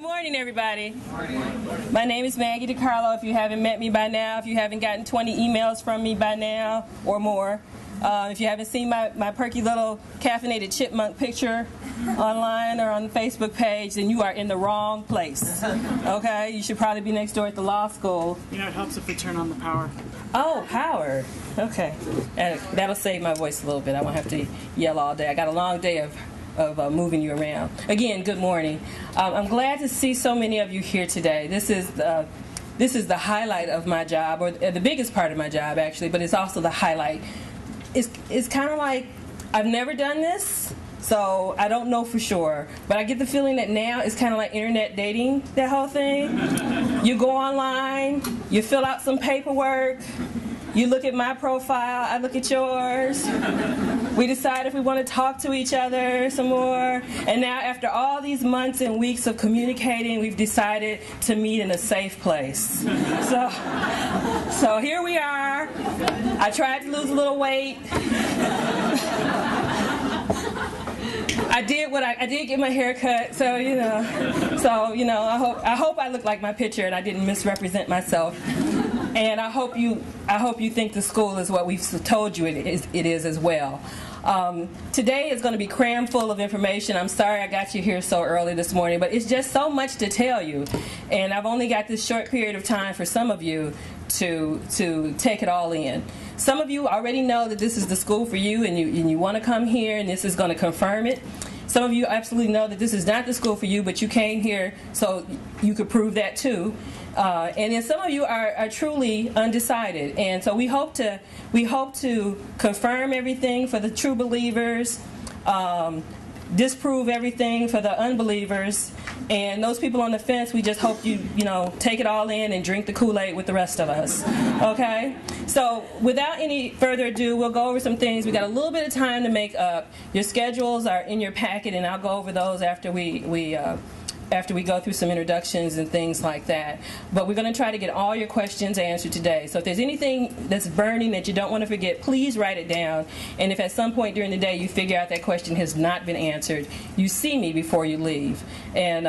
Good morning, everybody. My name is Maggie DECARLO. If you haven't met me by now, if you haven't gotten 20 emails from me by now or more, if you haven't seen my perky little caffeinated chipmunk picture online or on the Facebook page, then you are in the wrong place. Okay? You should probably be next door at the law school. You know, it helps if we turn on the power. Oh, power. Okay. That'll save my voice a little bit. I won't have to yell all day. I got a long day of moving you around. Again, good morning. I'm glad to see so many of you here today. This is the highlight of my job, or the biggest part of my job, actually, but it's also the highlight. It's kind of like I've never done this, so I don't know for sure, but I get the feeling that now it's kind of like internet dating, that whole thing. You go online, you fill out some paperwork, you look at my profile, I look at yours. We decide if we want to talk to each other some more. And now, after all these months and weeks of communicating, we've decided to meet in a safe place. So here we are. I tried to lose a little weight. I did get my hair cut, so you know, I hope I look like my picture and I didn't misrepresent myself. And I hope you think the school is what we've told you it is as well. Today is going to be crammed full of information. I'm sorry I got you here so early this morning, but it's just so much to tell you. And I've only got this short period of time for some of you to take it all in. Some of you already know that this is the school for you, and you want to come here, and this is going to confirm it. Some of you absolutely know that this is not the school for you, but you came here so you could prove that too. And then some of you are truly undecided, and so we hope to confirm everything for the true believers, disprove everything for the unbelievers, and those people on the fence. We just hope you take it all in and drink the Kool-Aid with the rest of us. Okay? So without any further ado, we'll go over some things. We got a little bit of time to make up. Your schedules are in your packet, and I'll go over those after we go through some introductions and things like that. But we're going to try to get all your questions answered today. So if there's anything that's burning that you don't want to forget, please write it down. And if at some point during the day you figure out that question has not been answered, you see me before you leave. And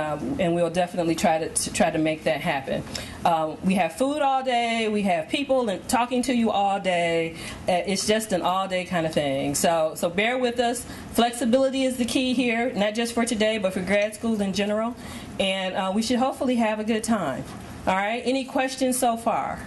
we'll definitely try to make that happen. We have food all day. We have people and talking to you all day. It's just an all-day kind of thing. So bear with us. Flexibility is the key here, not just for today, but for grad schools in general. And we should hopefully have a good time. All right? Any questions so far?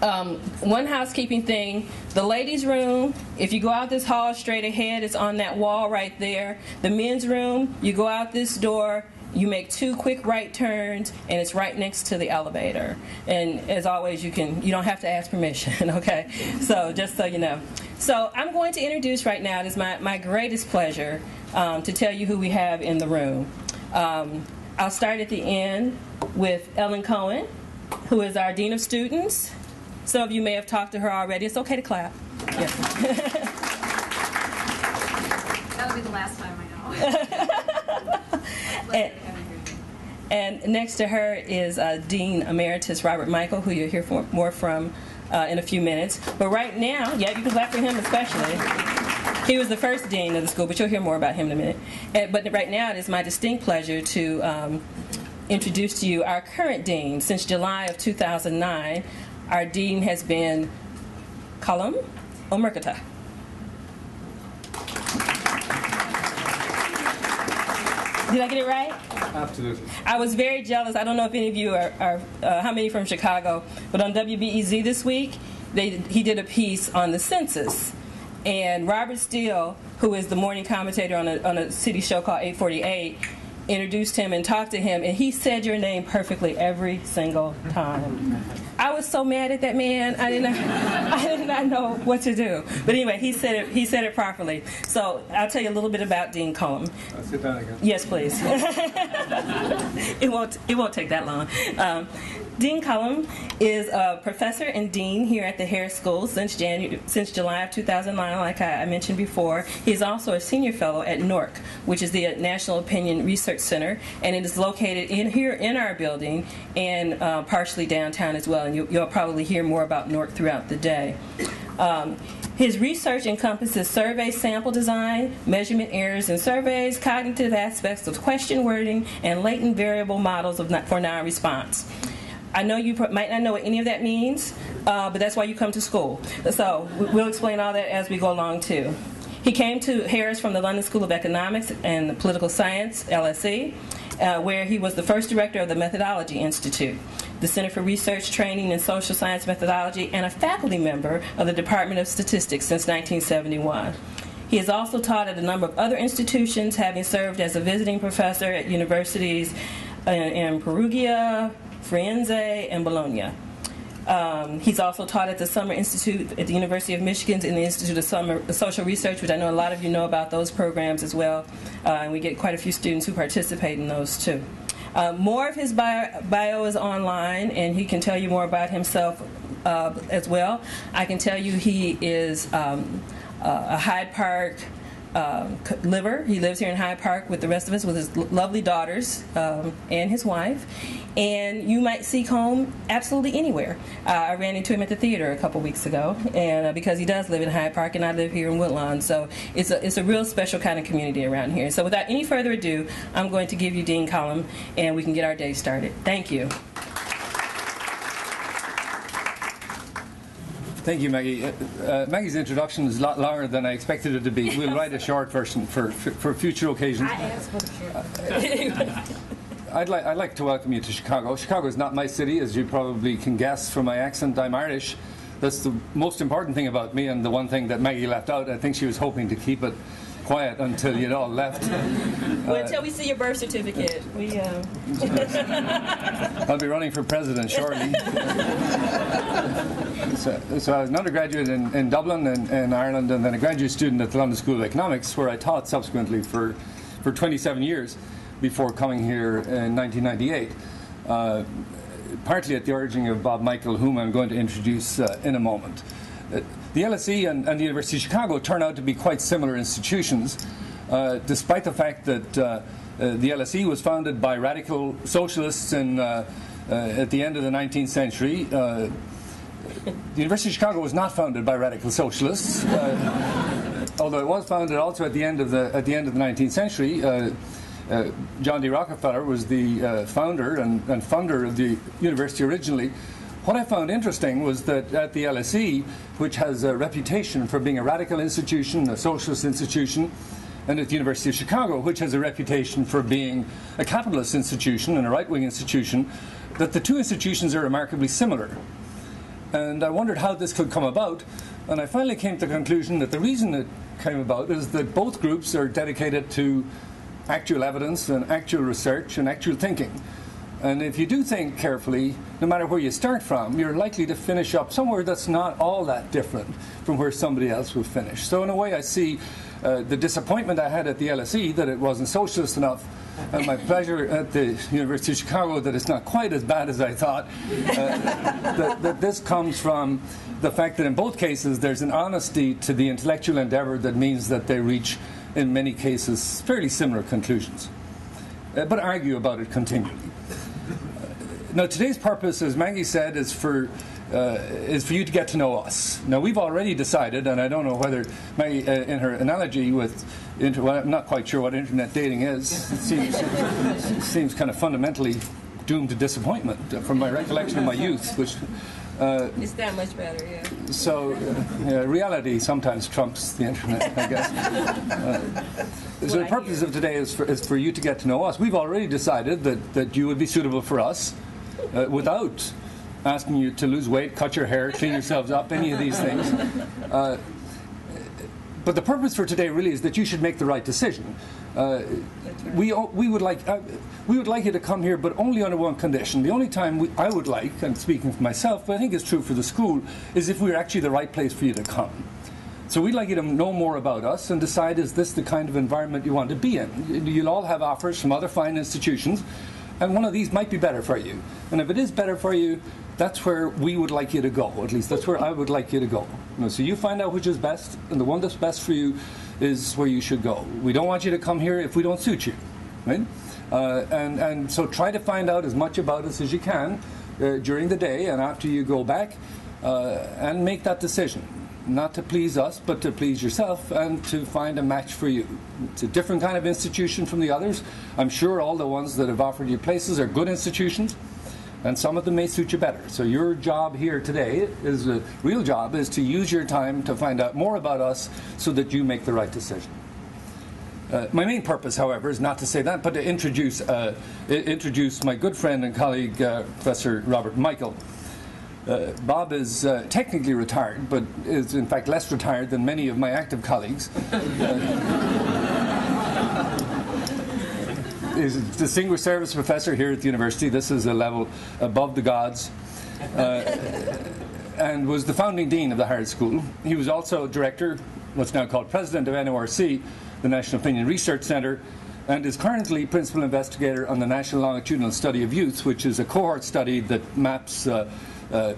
One housekeeping thing. The ladies' room, if you go out this hall straight ahead, it's on that wall right there. The men's room, you go out this door, you make 2 quick right turns, and it's right next to the elevator. And as always, you don't have to ask permission, okay? So just so you know. So I'm going to introduce right now, it is my greatest pleasure to tell you who we have in the room. I'll start at the end with Ellen Cohen, who is our Dean of Students. Some of you may have talked to her already. It's okay to clap. Yeah. That'll be the last time, I know. And next to her is Dean Emeritus Robert Michael, who you'll hear more from in a few minutes. But right now, yeah, you can clap for him especially. He was the first dean of the school, but you'll hear more about him in a minute. But right now, it is my distinct pleasure to introduce to you our current dean. Since July of 2009, our dean has been COLM A.o'MUIRCHEARTAIGH. Did I get it right? Absolutely. I was very jealous. I don't know if any of you are how many from Chicago, but on WBEZ this week, he did a piece on the census. And Robert Steele, who is the morning commentator on a city show called 848, introduced him and talked to him, and he said your name perfectly every single time. I was so mad at that man. I did not know what to do. But anyway, he said it properly. So I'll tell you a little bit about Dean COLM. I'll sit down again. Yes, please. It won't take that long. Dean COLM is a professor and dean here at the Harris School since July of 2009, like I mentioned before. He's also a senior fellow at NORC, which is the National Opinion Research Center, and it is located here in our building and partially downtown as well. And you'll probably hear more about NORC throughout the day. His research encompasses survey sample design, measurement errors in surveys, cognitive aspects of question wording, and latent variable models for non-response. I know you might not know what any of that means, but that's why you come to school. So we'll explain all that as we go along too. He came to Harris from the London School of Economics and Political Science, LSE, where he was the first director of the Methodology Institute, the Center for Research, Training, and Social Science Methodology, and a faculty member of the Department of Statistics since 1971. He has also taught at a number of other institutions, having served as a visiting professor at universities in Perugia, Firenze, and Bologna. He's also taught at the Summer Institute at the University of Michigan in the Institute of Social Research, which I know a lot of you know about those programs as well, and we get quite a few students who participate in those too. More of his bio is online, and he can tell you more about himself as well. I can tell you he is a Hyde Park liver. He lives here in Hyde Park with the rest of us, with his lovely daughters and his wife. And you might see COLM absolutely anywhere. I ran into him at the theater a couple weeks ago, and because he does live in Hyde Park, and I live here in Woodlawn, so it's a real special kind of community around here. So without any further ado, I'm going to give you Dean Column, and we can get our day started. Thank you. Thank you, Maggie. Maggie's introduction is a lot longer than I expected it to be. We'll write a short version for future occasions. I asked for the short. I'd like to welcome you to Chicago. Chicago is not my city, as you probably can guess from my accent. I'm Irish. That's the most important thing about me, and the one thing that Maggie left out. I think she was hoping to keep it quiet until you'd all left. Well, until we see your birth certificate. I'll be running for president shortly. So I was an undergraduate in Dublin and Ireland, and then a graduate student at the London School of Economics, where I taught subsequently for 27 years before coming here in 1998, partly at the urging of Bob Michael, whom I'm going to introduce in a moment. The LSE and the University of Chicago turn out to be quite similar institutions, despite the fact that the LSE was founded by radical socialists at the end of the 19th century. The University of Chicago was not founded by radical socialists, although it was founded also at the end of the 19th century. John D. Rockefeller was the founder and funder of the university originally. What I found interesting was that at the LSE, which has a reputation for being a radical institution, a socialist institution, and at the University of Chicago, which has a reputation for being a capitalist institution and a right-wing institution, that the two institutions are remarkably similar. And I wondered how this could come about, and I finally came to the conclusion that the reason it came about is that both groups are dedicated to actual evidence and actual research and actual thinking. And if you do think carefully, no matter where you start from, you're likely to finish up somewhere that's not all that different from where somebody else will finish. So in a way, I see the disappointment I had at the LSE that it wasn't socialist enough, and my pleasure at the University of Chicago that it's not quite as bad as I thought, that this comes from the fact that in both cases there's an honesty to the intellectual endeavor that means that they reach, in many cases, fairly similar conclusions, but argue about it continually. Now, today's purpose, as Maggie said, is for you to get to know us. Now, we've already decided, and I don't know whether Maggie, in her analogy with, well, I'm not quite sure what internet dating is. It seems kind of fundamentally doomed to disappointment from my recollection of my youth, which. It's that much better, yeah. So, reality sometimes trumps the internet, I guess. So the purpose of today is for you to get to know us. We've already decided that you would be suitable for us without asking you to lose weight, cut your hair, clean yourselves up, any of these things. But the purpose for today really is that you should make the right decision. We would like you to come here, but only under one condition. The only time I would like, and speaking for myself, but I think it's true for the school, is if we're actually the right place for you to come. So we'd like you to know more about us and decide, is this the kind of environment you want to be in? You'll all have offers from other fine institutions, and one of these might be better for you. And if it is better for you, that's where we would like you to go. At least that's where I would like you to go. So you find out which is best, and the one that's best for you is where you should go. We don't want you to come here if we don't suit you, right? And so try to find out as much about us as you can during the day and after you go back, and make that decision. not to please us, but to please yourself and to find a match for you. It's a different kind of institution from the others. I'm sure all the ones that have offered you places are good institutions, and some of them may suit you better. So your job here today, is a real job, is to use your time to find out more about us so that you make the right decision. My main purpose, however, is not to say that, but to introduce my good friend and colleague, Professor Robert Michael. Bob is technically retired, but is in fact less retired than many of my active colleagues. He's a distinguished service professor here at the university. This is a level above the gods. And was the founding dean of the Howard School. He was also director, what's now called president of NORC, the National Opinion Research Center, and is currently principal investigator on the National Longitudinal Study of Youth, which is a cohort study that maps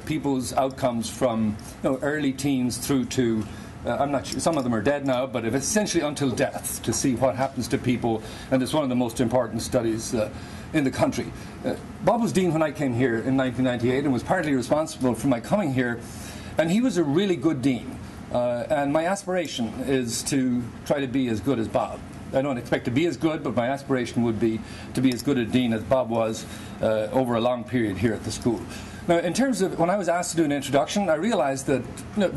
people's outcomes from early teens through to, I'm not sure, some of them are dead now, but essentially until death, to see what happens to people, and it's one of the most important studies in the country. Bob was dean when I came here in 1998 and was partly responsible for my coming here, and he was a really good dean. And my aspiration is to try to be as good as Bob. I don't expect to be as good, but my aspiration would be to be as good a dean as Bob was over a long period here at the school. Now, in terms of when I was asked to do an introduction, I realized that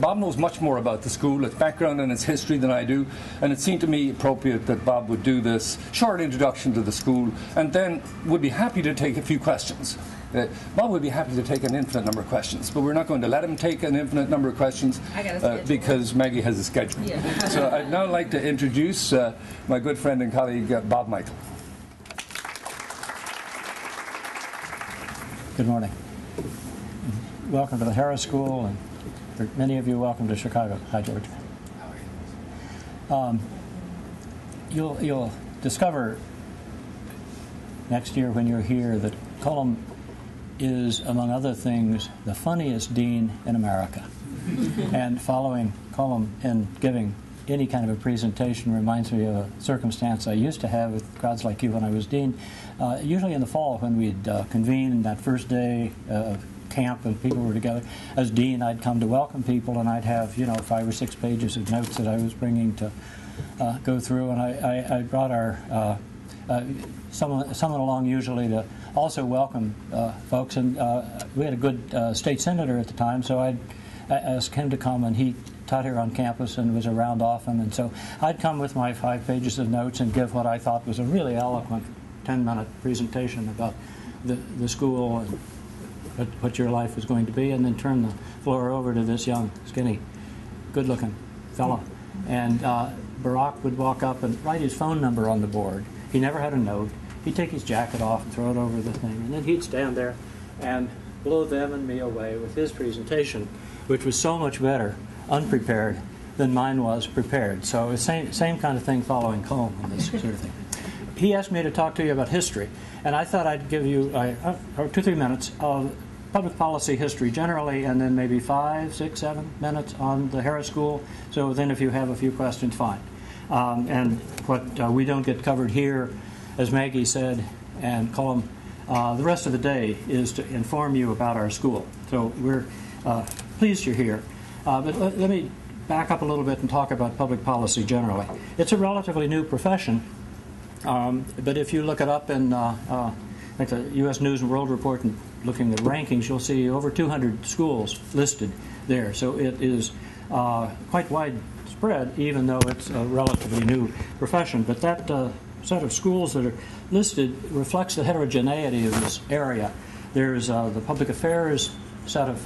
Bob knows much more about the school, its background and its history than I do, and it seemed to me appropriate that Bob would do this short introduction to the school and then would be happy to take a few questions. Bob would be happy to take an infinite number of questions, but we're not going to let him take an infinite number of questions because Maggie has a schedule. Yeah. So I'd now like to introduce my good friend and colleague, Bob Michael. Good morning. Welcome to the Harris School, and for many of you, welcome to Chicago. Hi, George. How are you? You'll discover next year when you're here that COLM is, among other things, the funniest dean in America. And following COLM in giving any kind of a presentation reminds me of a circumstance I used to have with crowds like you when I was dean. Usually in the fall when we'd convene that first day of camp and people were together. As dean, I'd come to welcome people, and I'd have 5 or 6 pages of notes that I was bringing to go through, and I brought our someone along usually to also welcome folks, and we had a good state senator at the time, so I asked him to come, and he taught here on campus and was around often, and so I'd come with my 5 pages of notes and give what I thought was a really eloquent 10-minute presentation about the school and what your life was going to be, and then turn the floor over to this young, skinny, good-looking fellow. And Barack would walk up and write his phone number on the board. He never had a note. He'd take his jacket off and throw it over the thing, and then he'd stand there and blow them and me away with his presentation, which was so much better unprepared than mine was prepared. So it's same kind of thing following COLM and this sort of thing. He asked me to talk to you about history, and I thought I'd give you 2 or 3 minutes of public policy history generally, and then maybe 5, 6, 7 minutes on the Harris School. So then if you have a few questions, fine. And what we don't get covered here, as Maggie said, and COLM, the rest of the day is to inform you about our school. So we're pleased you're here. But let me back up a little bit and talk about public policy generally. It's a relatively new profession, but if you look it up in like the U.S. News and World Report and looking at rankings, you'll see over 200 schools listed there. So it is quite widespread, even though it's a relatively new profession. But that set of schools that are listed reflects the heterogeneity of this area. There's the public affairs set of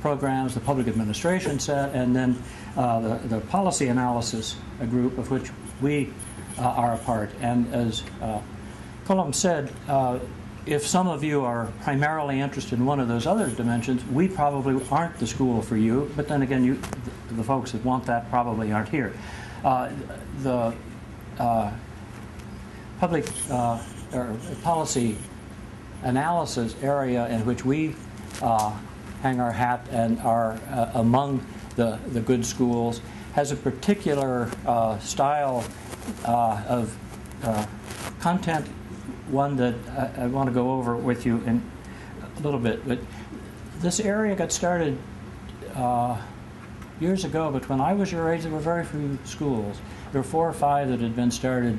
programs, the public administration set, and then the policy analysis group of which we are a part. And as COLM said, if some of you are primarily interested in one of those other dimensions, we probably aren't the school for you, but then again, the folks that want that probably aren't here. The public or policy analysis area in which we hang our hat and are among the good schools has a particular style of content, one that I want to go over with you in a little bit. But this area got started years ago, but when I was your age, there were very few schools. There were 4 or 5 that had been started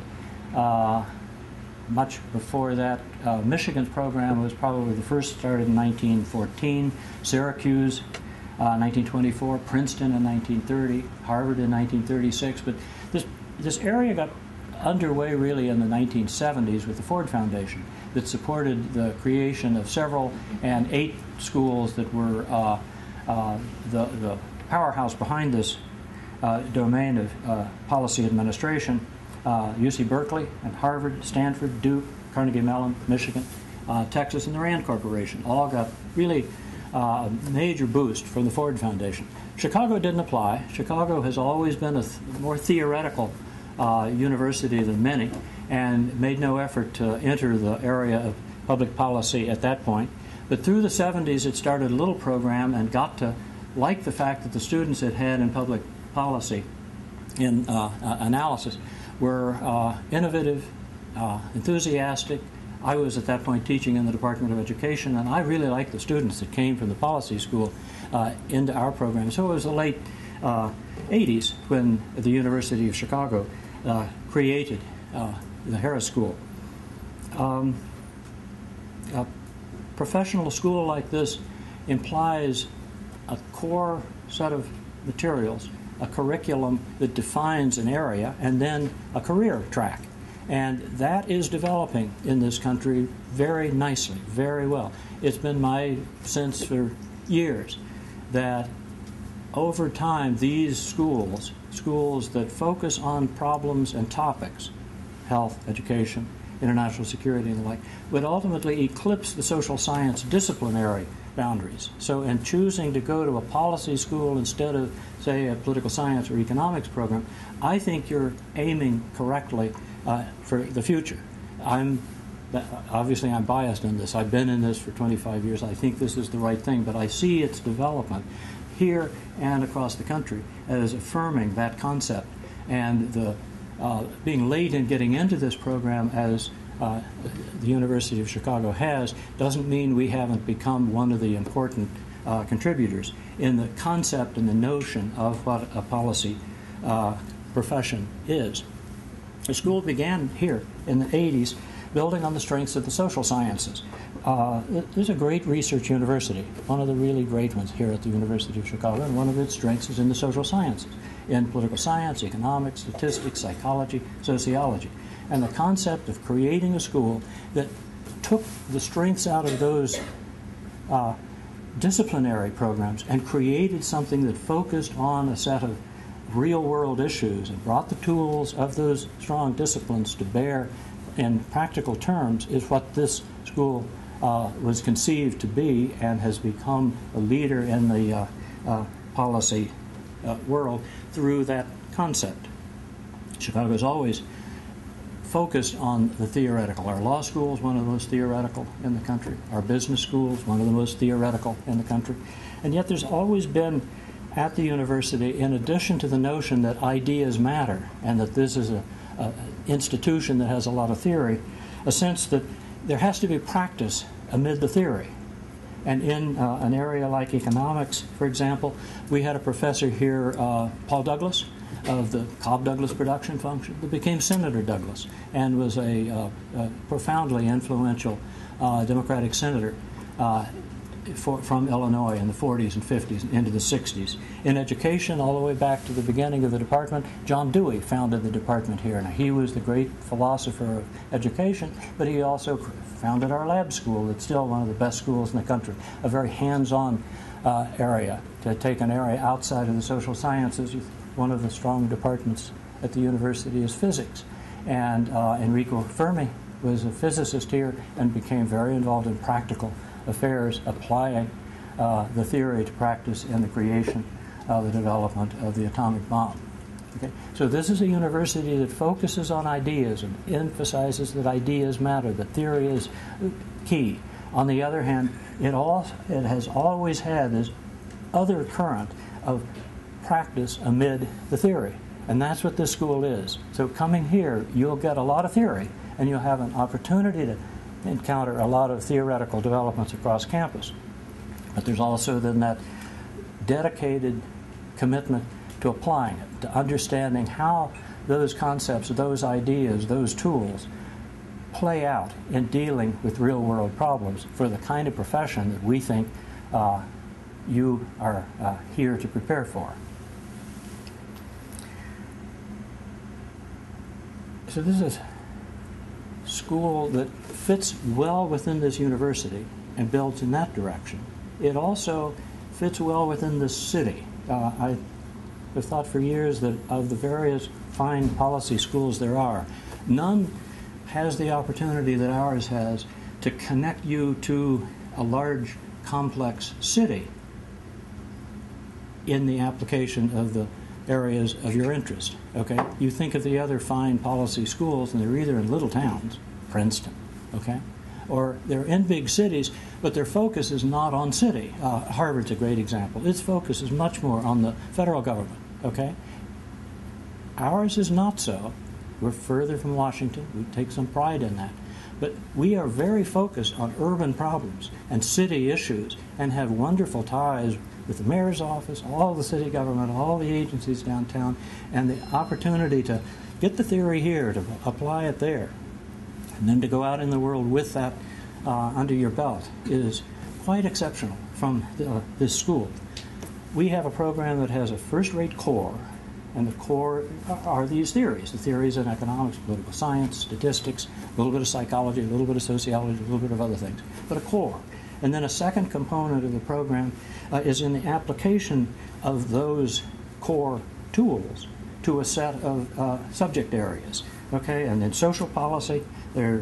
much before that. Michigan's program was probably the first, started in 1914, Syracuse 1924, Princeton in 1930, Harvard in 1936. But this area got underway really in the 1970s with the Ford Foundation that supported the creation of several and 8 schools that were the powerhouse behind this domain of policy administration. UC Berkeley and Harvard, Stanford, Duke, Carnegie Mellon, Michigan, Texas, and the Rand Corporation all got really a major boost from the Ford Foundation. Chicago didn't apply. Chicago has always been a more theoretical university than many, and made no effort to enter the area of public policy at that point. But through the 70s, it started a little program and got to like the fact that the students it had in public policy in analysis were innovative, enthusiastic. I was at that point teaching in the Department of Education, and I really liked the students that came from the policy school into our program. So it was the late 80s when the University of Chicago created the Harris School. A professional school like this implies a core set of materials, a curriculum that defines an area, and then a career track. And that is developing in this country very nicely, very well. It's been my sense for years that over time these schools that focus on problems and topics, health, education, international security, and the like, would ultimately eclipse the social science disciplinary boundaries. So in choosing to go to a policy school instead of, say, a political science or economics program, I think you're aiming correctly for the future. Obviously I'm biased in this. I've been in this for 25 years. I think this is the right thing, but I see its development here and across the country as affirming that concept. And the being late in getting into this program, as the University of Chicago has, doesn't mean we haven't become one of the important contributors in the concept and the notion of what a policy profession is. The school began here in the 80s, building on the strengths of the social sciences. This is a great research university, one of the really great ones here at the University of Chicago, and one of its strengths is in the social sciences, in political science, economics, statistics, psychology, sociology. And the concept of creating a school that took the strengths out of those disciplinary programs and created something that focused on a set of real-world issues and brought the tools of those strong disciplines to bear in practical terms is what this school was conceived to be, and has become a leader in the policy world through that concept. Chicago's always focused on the theoretical. Our law school is one of the most theoretical in the country. Our business school is one of the most theoretical in the country. And yet there's always been at the university, in addition to the notion that ideas matter and that this is an institution that has a lot of theory, a sense that there has to be practice amid the theory. And in an area like economics, for example, we had a professor here, Paul Douglas, of the Cobb-Douglas production function, that became Senator Douglas and was a profoundly influential Democratic senator from Illinois in the 40s and 50s and into the 60s. In education, all the way back to the beginning of the department, John Dewey founded the department here. Now, he was the great philosopher of education, but he also founded our lab school. It's still one of the best schools in the country, a very hands-on area. To take an area outside of the social sciences, one of the strong departments at the university is physics. And Enrico Fermi was a physicist here and became very involved in practical affairs, applying the theory to practice in the creation of the development of the atomic bomb. Okay? So this is a university that focuses on ideas and emphasizes that ideas matter, that theory is key. On the other hand, it has always had this other current of practice amid the theory. And that's what this school is. So coming here, you'll get a lot of theory, and you'll have an opportunity to encounter a lot of theoretical developments across campus. But there's also then that dedicated commitment to applying it, to understanding how those concepts, those ideas, those tools play out in dealing with real-world problems for the kind of profession that we think you are here to prepare for. So this is a school that fits well within this university and builds in that direction. It also fits well within this city. I have thought for years that of the various fine policy schools there are, none has the opportunity that ours has to connect you to a large, complex city in the application of the areas of your interest. Okay, you think of the other fine policy schools, and they're either in little towns, Princeton, okay, or they're in big cities, but their focus is not on city. Harvard's a great example. Its focus is much more on the federal government. Okay, ours is not so. We're further from Washington. We take some pride in that. But we are very focused on urban problems and city issues and have wonderful ties with the mayor's office, all the city government, all the agencies downtown, and the opportunity to get the theory here, to apply it there, and then to go out in the world with that under your belt is quite exceptional from this school. We have a program that has a first-rate core, and the core are these theories, the theories in economics, political science, statistics, a little bit of psychology, a little bit of sociology, a little bit of other things, but a core. And then a second component of the program is in the application of those core tools to a set of subject areas. Okay, and then social policy, there,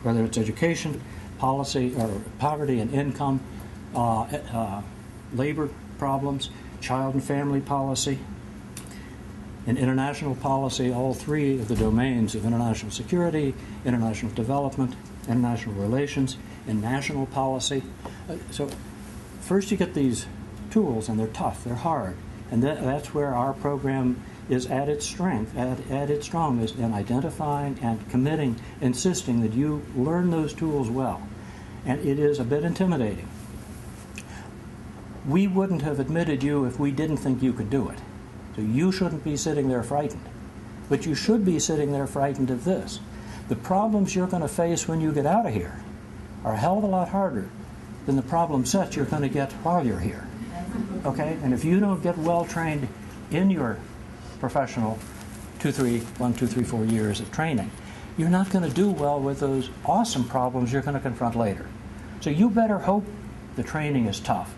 whether it's education, policy, or poverty and income, labor problems, child and family policy, and international policy, all three of the domains of international security, international development, international relations, and national policy. So first you get these tools, and they're tough, they're hard, and that's where our program is at its strength, at its strongest, in identifying and committing, insisting that you learn those tools well. And it is a bit intimidating. We wouldn't have admitted you if we didn't think you could do it. So you shouldn't be sitting there frightened. But you should be sitting there frightened of this. The problems you're going to face when you get out of here are a hell of a lot harder than the problem sets you're going to get while you're here. Okay? And if you don't get well trained in your professional 1, 2, 3, 4 years of training, you're not going to do well with those awesome problems you're going to confront later. So you better hope the training is tough,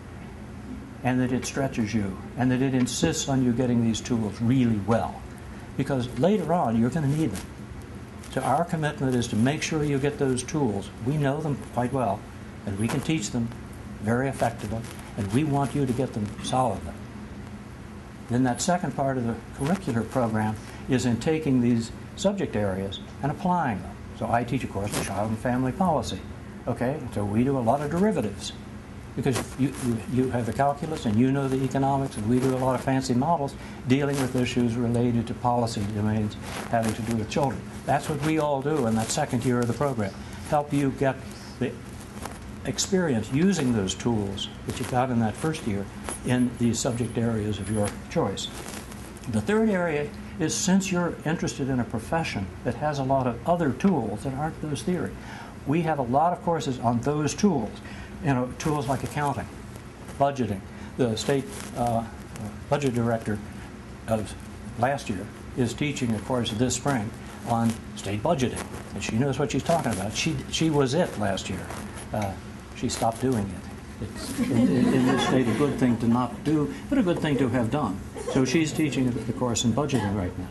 and that it stretches you, and that it insists on you getting these tools really well. Because later on, you're going to need them. So our commitment is to make sure you get those tools. We know them quite well, and we can teach them very effectively, and we want you to get them solidly. Then that second part of the curricular program is in taking these subject areas and applying them. So I teach, of course, child and family policy. Okay, so we do a lot of derivatives, because you have the calculus and you know the economics, and we do a lot of fancy models dealing with issues related to policy domains having to do with children. That's what we all do in that second year of the program. Help you get the experience using those tools that you got in that first year in these subject areas of your choice. The third area is, since you're interested in a profession that has a lot of other tools that aren't those theory, we have a lot of courses on those tools. Tools like accounting, budgeting. The state budget director of last year is teaching a course this spring on state budgeting, and she knows what she's talking about. She was it last year. She stopped doing it. It's in this state a good thing to not do, but a good thing to have done. So she's teaching the course in budgeting right now.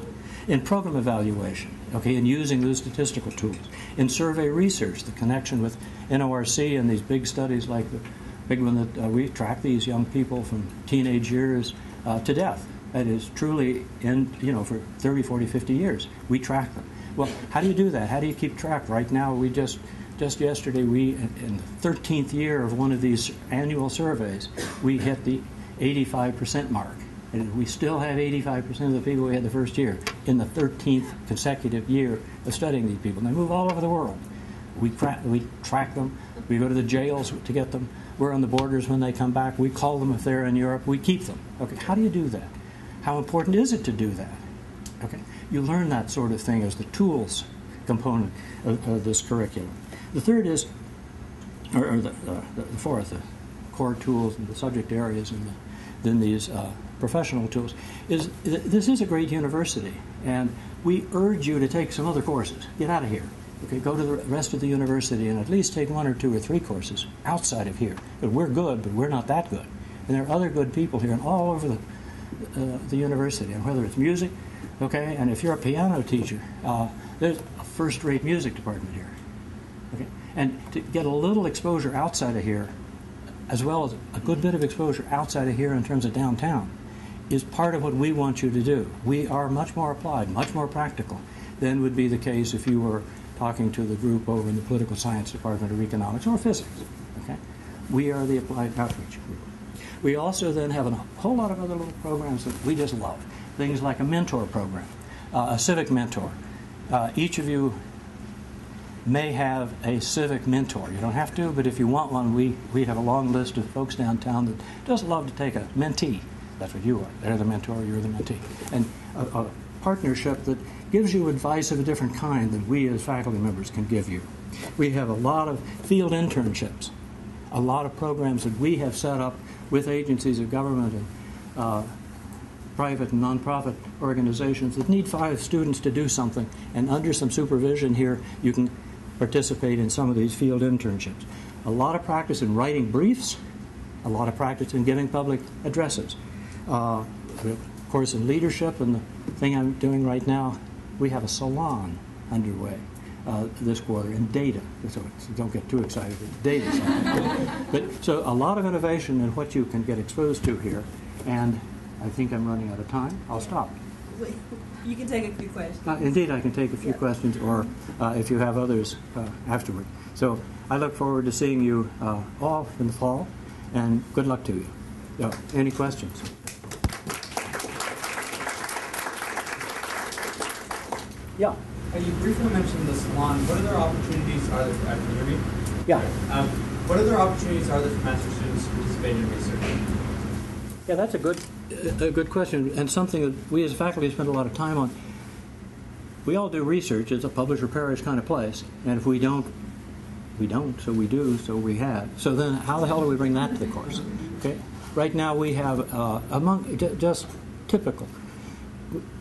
In program evaluation, okay, and using those statistical tools. In survey research, the connection with NORC and these big studies like the big one that we track these young people from teenage years to death. That is truly, for 30, 40, 50 years, we track them. Well, how do you do that? How do you keep track? Right now, we just yesterday, in the 13th year of one of these annual surveys, we hit the 85% mark. And we still have 85% of the people we had the first year in the 13th consecutive year of studying these people. And they move all over the world. We track them. We go to the jails to get them. We're on the borders when they come back. We call them if they're in Europe. We keep them. Okay, how do you do that? How important is it to do that? Okay, you learn that sort of thing as the tools component of this curriculum. The third is, or the fourth, the core tools and the subject areas and then these professional tools, is this is a great university, and we urge you to take some other courses. Get out of here. Okay, go to the rest of the university and at least take 1 or 2 or 3 courses outside of here. But we're good, but we're not that good. And there are other good people here and all over the university, and whether it's music, okay, and if you're a piano teacher, there's a first-rate music department here. Okay, and to get a little exposure outside of here, as well as a good bit of exposure outside of here in terms of downtown, is part of what we want you to do. We are much more applied, much more practical than would be the case if you were talking to the group over in the political science department or economics or physics. Okay, we are the applied outreach group. We also then have a whole lot of other little programs that we just love. Things like a mentor program, a civic mentor. Each of you may have a civic mentor. You don't have to, but if you want one, we have a long list of folks downtown that just love to take a mentee. That's what you are. They're the mentor, you're the mentee. And a partnership that gives you advice of a different kind that we as faculty members can give you. We have a lot of field internships, a lot of programs that we have set up with agencies of government and private and nonprofit organizations that need 5 students to do something, and under some supervision here, you can participate in some of these field internships. A lot of practice in writing briefs, a lot of practice in giving public addresses. Of course, in leadership, and the thing I'm doing right now, we have a salon underway this quarter in data. So don't get too excited with data. But so a lot of innovation in what you can get exposed to here, and I think I'm running out of time. I'll stop. Wait, you can take a few questions. Indeed, I can take a few questions, or if you have others afterward. So I look forward to seeing you all in the fall, and good luck to you. Any questions? Yeah. You briefly mentioned the salon. What other opportunities are there for, can you hear me? Yeah. What other opportunities are there for master students to participate in research? Yeah, that's a good question, and something that we as faculty spend a lot of time on. We all do research. It's a publish or perish kind of place, and if we don't, we don't. So we do. So we have. So then, how the hell do we bring that to the course? Okay. Right now we have just typical.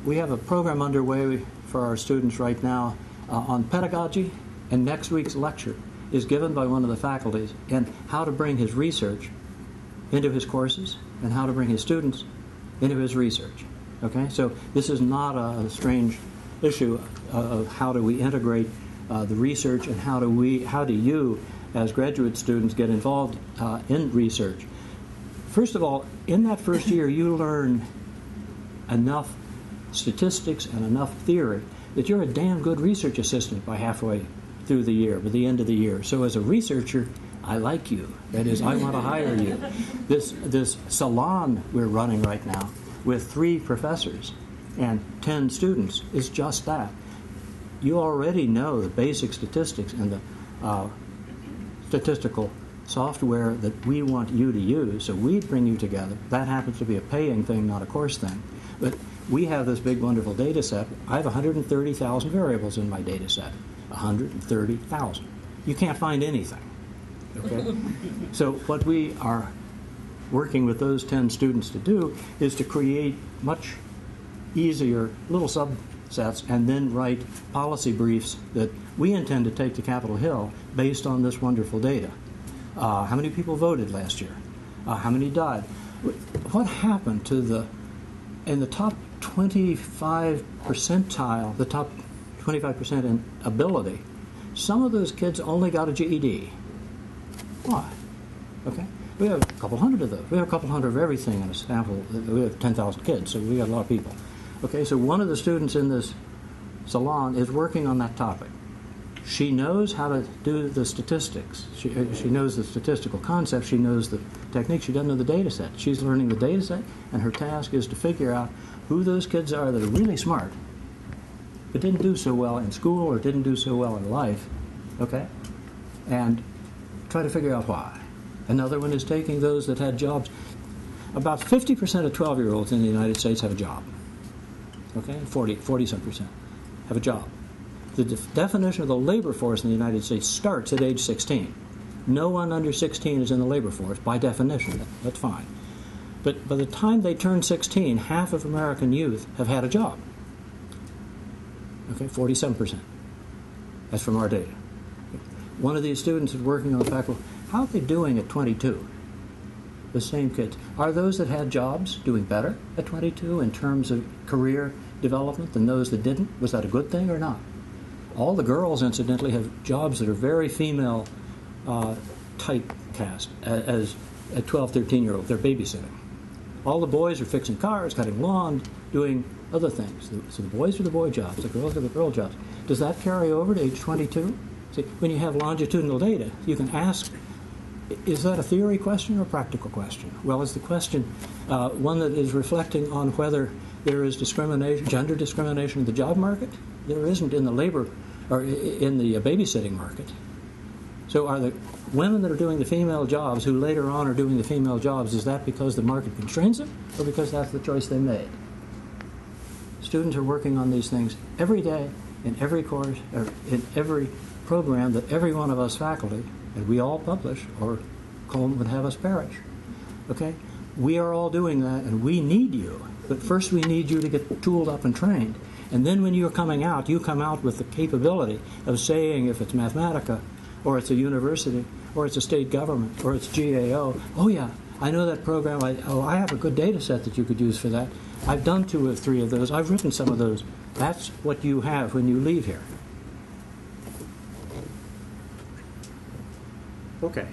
We have a program underway for our students right now on pedagogy, and next week's lecture is given by one of the faculties in how to bring his research into his courses and how to bring his students into his research. Okay, so this is not a strange issue of how do we integrate the research, and how do you as graduate students get involved in research. First of all, in that first year you learn enough statistics and enough theory that you're a damn good research assistant by halfway through the year, by the end of the year. So as a researcher, I like you. That is, I want to hire you. This salon we're running right now with 3 professors and 10 students is just that. You already know the basic statistics and the statistical software that we want you to use, so we bring you together. That happens to be a paying thing, not a course thing. But we have this big, wonderful data set. I have 130,000 variables in my data set. 130,000. You can't find anything. Okay? So what we are working with those 10 students to do is to create much easier little subsets and then write policy briefs that we intend to take to Capitol Hill based on this wonderful data. How many people voted last year? How many died? What happened to in the top 25 percentile, the top 25% in ability, some of those kids only got a GED. Why? Okay? We have a couple hundred of those. We have a couple hundred of everything in a sample. We have 10,000 kids, so we got a lot of people. Okay, so one of the students in this salon is working on that topic. She knows how to do the statistics. She knows the statistical concepts. She knows the techniques. She doesn't know the data set. She's learning the data set, and her task is to figure out who those kids are that are really smart but didn't do so well in school or didn't do so well in life, okay? And try to figure out why. Another one is taking those that had jobs. About 50% of 12-year-olds in the United States have a job. Okay, 40-some percent have a job. The definition of the labor force in the United States starts at age 16. No one under 16 is in the labor force by definition. That's fine. But by the time they turn 16, half of American youth have had a job. Okay, 47%. That's from our data. One of these students is working on the faculty. How are they doing at 22? The same kids. Are those that had jobs doing better at 22 in terms of career development than those that didn't? Was that a good thing or not? All the girls, incidentally, have jobs that are very female typecast as a 12, 13-year-old. They're babysitting. All the boys are fixing cars, cutting lawn, doing other things. So the boys are the boy jobs, the girls are the girl jobs. Does that carry over to age 22? See, when you have longitudinal data, you can ask, is that a theory question or a practical question? Well, is the question one that is reflecting on whether there is discrimination, gender discrimination in the job market? There isn't in the labor or in the babysitting market. So are the women that are doing the female jobs who later on are doing the female jobs, is that because the market constrains them or because that's the choice they made? Students are working on these things every day in every course, or in every program that every one of us faculty, and we all publish, or COLM would have us perish. Okay? We are all doing that, and we need you. But first we need you to get tooled up and trained. And then when you're coming out, you come out with the capability of saying, if it's Mathematica, or it's a university, or it's a state government, or it's GAO, oh yeah, I know that program, I have a good data set that you could use for that. I've done 2 or 3 of those, I've written some of those. That's what you have when you leave here. Okay.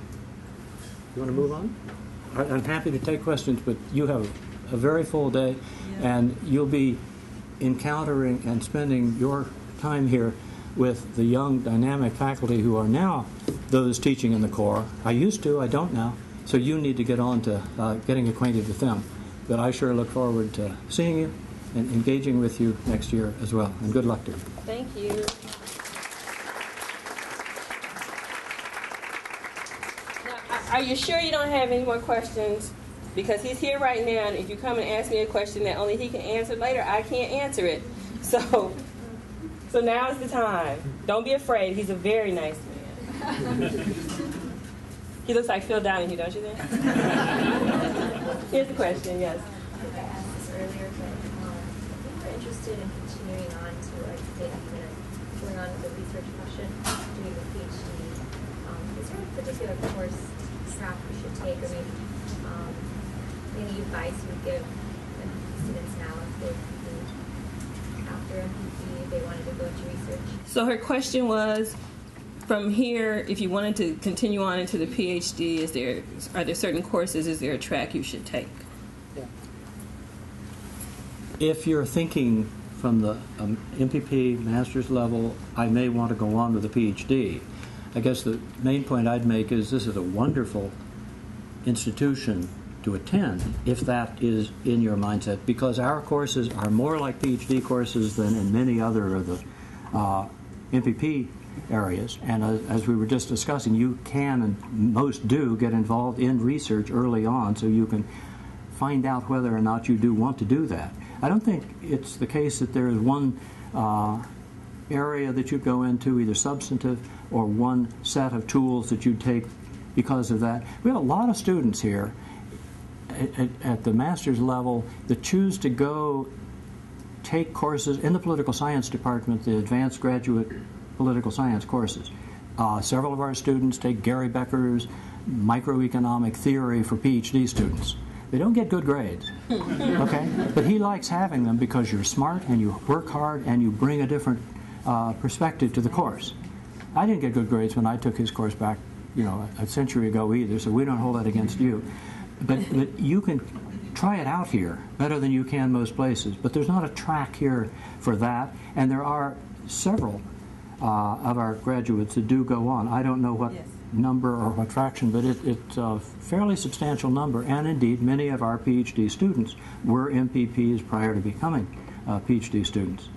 You want to move on? I'm happy to take questions, but you have a very full day, and you'll be encountering and spending your time here with the young, dynamic faculty who are now those teaching in the Corps. I used to, I don't now, so you need to get on to getting acquainted with them. But I sure look forward to seeing you and engaging with you next year as well. And good luck to you. Thank you. Now, are you sure you don't have any more questions? Because he's here right now, and if you come and ask me a question that only he can answer later, I can't answer it. So now is the time. Don't be afraid. He's a very nice man. He looks like Phil Donahue, don't you think? Here's the question, yes. I asked this earlier, but if you're interested in continuing on to, like, say, going on with the research question, doing the PhD, is there a particular course track you should take, or maybe any advice you would give students now if they, after MPP, they wanted to go into research? So her question was, from here, if you wanted to continue on into the PhD, are there certain courses, is there a track you should take? Yeah. If you're thinking from the MPP master's level, I may want to go on with a PhD, I guess the main point I'd make is this is a wonderful institution to attend if that is in your mindset, because our courses are more like PhD courses than in many other of the MPP areas. And as we were just discussing, you can, and most do, get involved in research early on so you can find out whether or not you do want to do that. I don't think it's the case that there is one area that you go into, either substantive or one set of tools that you take because of that. We have a lot of students here at the master's level that choose to go take courses in the political science department, the advanced graduate political science courses. Several of our students take Gary Becker's microeconomic theory for PhD students. They don't get good grades, okay? But he likes having them because you're smart and you work hard and you bring a different perspective to the course. I didn't get good grades when I took his course back, a century ago either, so we don't hold that against you. But you can try it out here better than you can most places. But there's not a track here for that, and there are several of our graduates that do go on. I don't know what number or what fraction, but it's a fairly substantial number, and indeed many of our PhD students were MPPs prior to becoming PhD students.